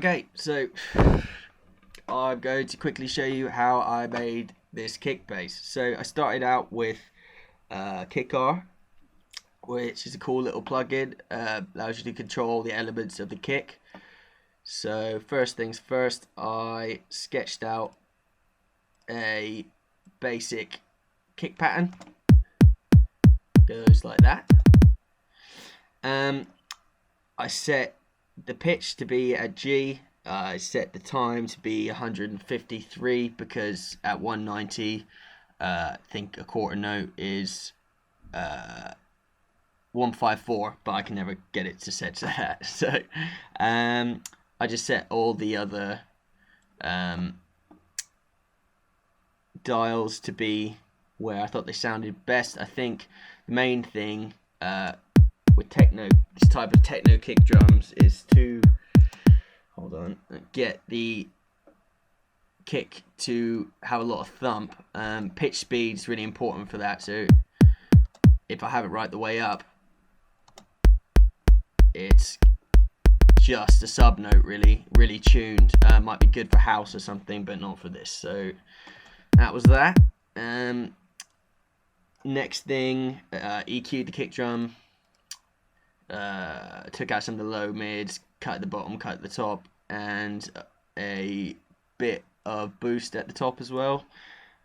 Okay, so I'm going to quickly show you how I made this kick bass. So I started out with Kickar, which is a cool little plugin. Allows you to control the elements of the kick. So first things first, I sketched out a basic kick pattern. Goes like that. I set the pitch to be at G. I set the time to be 153 because at 190, I think a quarter note is 154, but I can never get it to set to that. So I just set all the other dials to be where I thought they sounded best. I think the main thing with this type of techno kick drums is to get the kick to have a lot of thump. Pitch speed is really important for that, so if I have it right the way up, it's just a sub note, really tuned. Might be good for house or something, but not for this. So that was that. Next thing, EQ'd the kick drum. Took out some of the low mids, cut the bottom, cut the top, and a bit of boost at the top as well.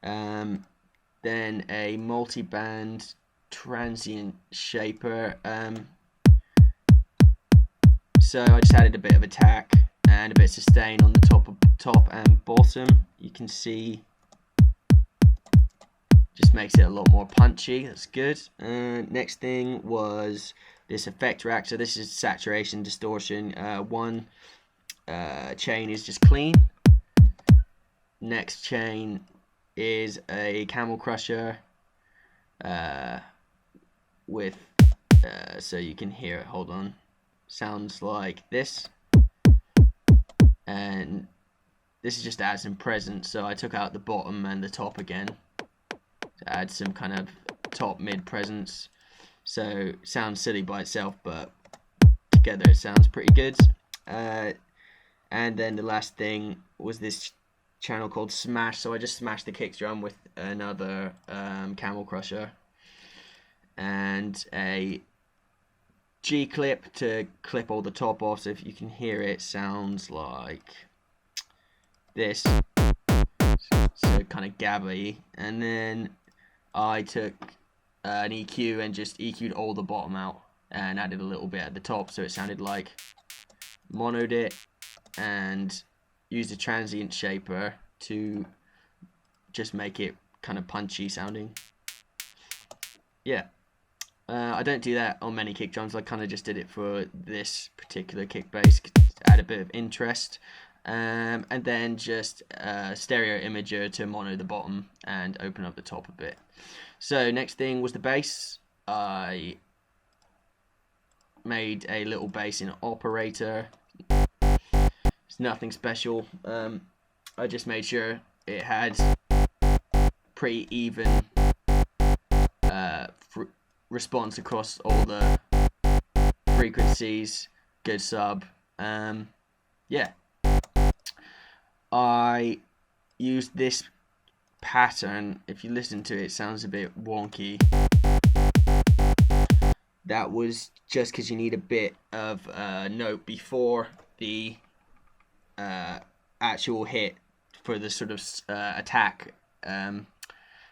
Then a multi-band transient shaper. So I just added a bit of attack and a bit of sustain on the top and bottom. You can see, just makes it a lot more punchy. That's good. Next thing was this effect rack. So this is saturation, distortion. One chain is just clean. Next chain is a camel crusher with so you can hear it. Hold on. Sounds like this. And this is just to add some presence. So I took out the bottom and the top again to add some kind of top mid presence. So sounds silly by itself, but together it sounds pretty good. And then the last thing was this channel called Smash. So I just smashed the kick drum with another camel crusher and a G clip to clip all the top off. So if you can hear it, sounds like this. So kind of gabby. And then I took an EQ and just EQ'd all the bottom out and added a little bit at the top, so it sounded like monoed it, and used a transient shaper to just make it kind of punchy sounding. Yeah, I don't do that on many kick drums. I kind of just did it for this particular kick bass to add a bit of interest. And then just stereo imager to mono the bottom and open up the top a bit. So next thing was the bass. I made a little bass in Operator. It's nothing special. I just made sure it had pretty even response across all the frequencies. Good sub. Yeah. I used this pattern. If you listen to it, it sounds a bit wonky. That was just because you need a bit of note before the actual hit for the sort of attack.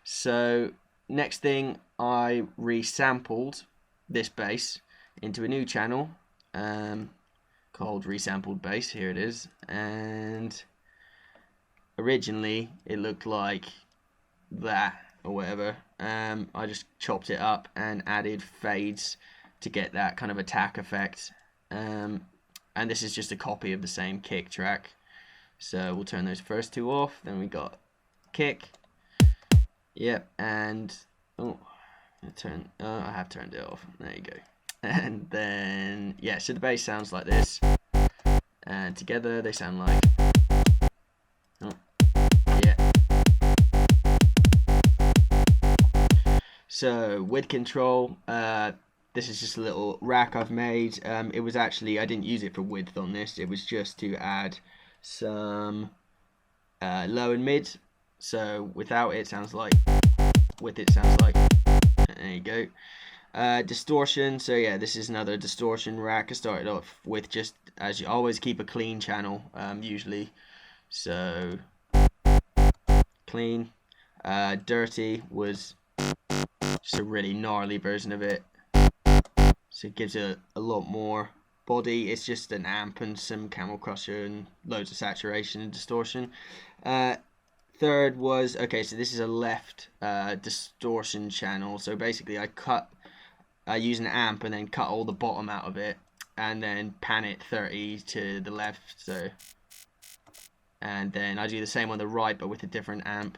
So next thing, I resampled this bass into a new channel called Resampled Bass. Here it is. And originally it looked like that or whatever. I just chopped it up and added fades to get that kind of attack effect. And this is just a copy of the same kick track. So we'll turn those first two off. Then we got kick. Yep, and I have turned it off. There you go. And then yeah, so the bass sounds like this, and together they sound like. So with control, this is just a little rack I've made. It was actually, I didn't use it for width on this, it was just to add some low and mid. So without it sounds like, with it sounds like, there you go. Distortion, so yeah, this is another distortion rack. I started off with just, as you always, keep a clean channel, usually. So clean. Dirty was just a really gnarly version of it, so it gives it a lot more body. It's just an amp and some camel crusher and loads of saturation and distortion. Third was, okay, so this is a left distortion channel. So basically I use an amp and then cut all the bottom out of it and then pan it 30 to the left. So, and then I do the same on the right but with a different amp.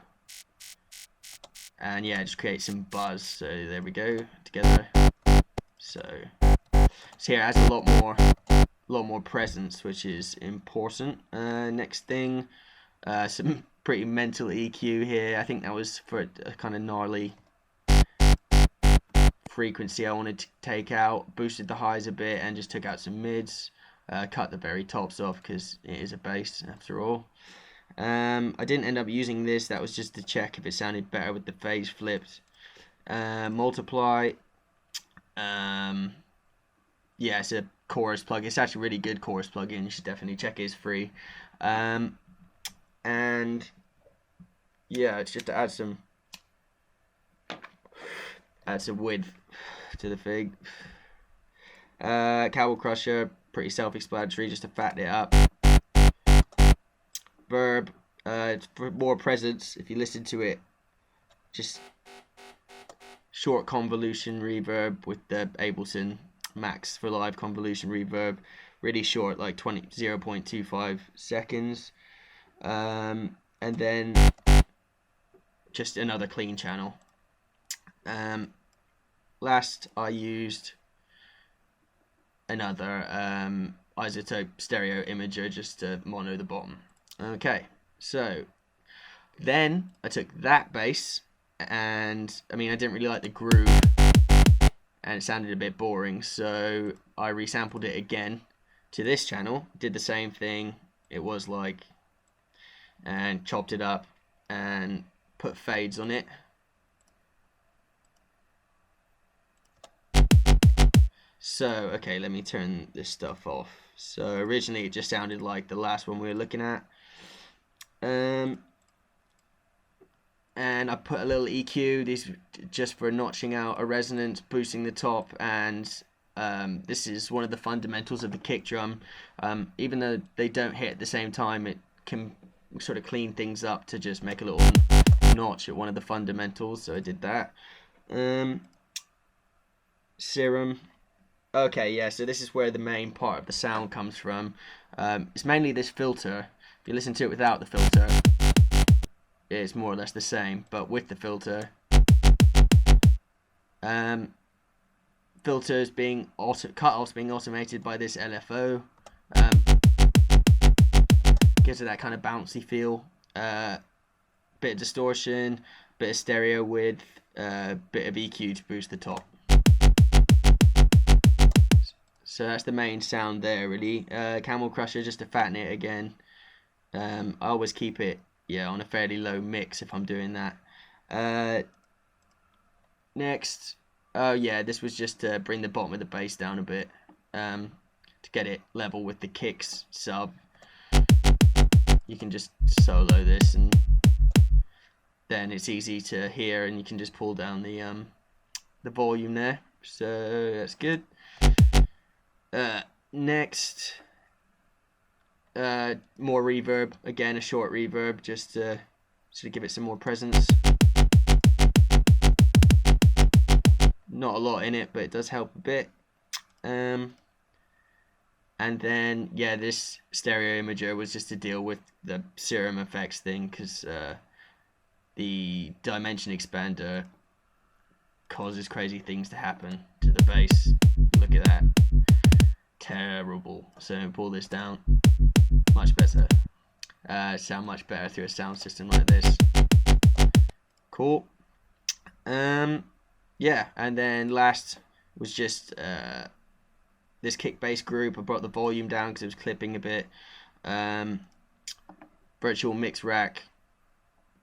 And yeah, just create some buzz. So there we go, together. So here it has a lot more presence, which is important. Next thing, some pretty mental EQ here. I think that was for a kind of gnarly frequency I wanted to take out. Boosted the highs a bit and just took out some mids. Cut the very tops off because it is a bass after all. I didn't end up using this. That was just to check if it sounded better with the phase flipped. Multiply. Yeah, it's a chorus plug. It's actually a really good chorus plugin. You should definitely check it. It's free. And yeah, it's just to add some width to the fig. Cowbell crusher, pretty self-explanatory, just to fatten it up. Verb, for more presence. If you listen to it, just short convolution reverb with the Ableton Max for live convolution reverb, really short, like 0.25 seconds. And then just another clean channel. Last, I used another isotope stereo imager just to mono the bottom. Okay, so then I took that bass, and I mean, I didn't really like the groove and it sounded a bit boring, so I resampled it again to this channel, did the same thing it was like, and chopped it up and put fades on it. So okay, let me turn this stuff off. So originally it just sounded like the last one we were looking at. And I put a little EQ, these just for notching out a resonance, boosting the top, and this is one of the fundamentals of the kick drum. Even though they don't hit at the same time, it can sort of clean things up to just make a little notch at one of the fundamentals, so I did that. Serum. Okay, yeah, so this is where the main part of the sound comes from. It's mainly this filter. If you listen to it without the filter, it's more or less the same, but with the filter, filters being cut-offs being automated by this LFO, gives it that kind of bouncy feel. Bit of distortion, bit of stereo width, bit of EQ to boost the top. So that's the main sound there, really. Camel crusher just to fatten it again. I always keep it, yeah, on a fairly low mix if I'm doing that. Next, oh yeah, this was just to bring the bottom of the bass down a bit, to get it level with the kicks sub. You can just solo this, and then it's easy to hear, and you can just pull down the volume there. So that's good. Next, more reverb, again a short reverb, just to sort of give it some more presence. Not a lot in it, but it does help a bit. And then yeah, this stereo imager was just to deal with the serum effects thing, because the dimension expander causes crazy things to happen to the bass. Look at that. Terrible. So pull this down. Much better. Sound much better through a sound system like this. Cool. Yeah, and then last was just this kick bass group. I brought the volume down because it was clipping a bit. Virtual mix rack,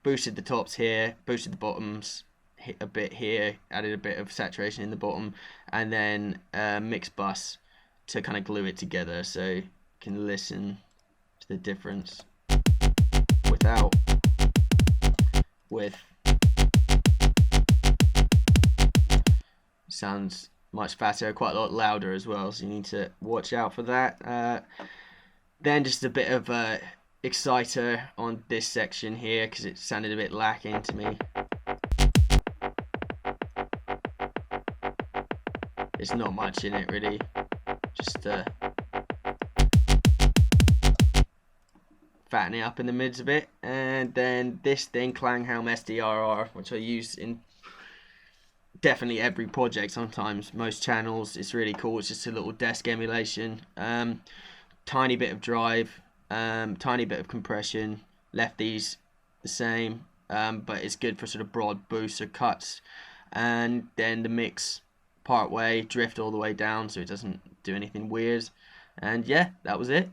boosted the tops here, boosted the bottoms hit a bit here, added a bit of saturation in the bottom, and then mix bus to kind of glue it together so you can listen to the difference without, with. Sounds much faster, quite a lot louder as well, so you need to watch out for that. Then just a bit of exciter on this section here because it sounded a bit lacking to me. There's not much in it really, just fattening up in the mids a bit. And then this thing, Klanghelm SDRR, which I use in definitely every project, sometimes most channels. It's really cool. It's just a little desk emulation. Tiny bit of drive, tiny bit of compression. Left these the same, but it's good for sort of broad boosts or cuts. And then the mix part way, drift all the way down so it doesn't do anything weird. And yeah, that was it.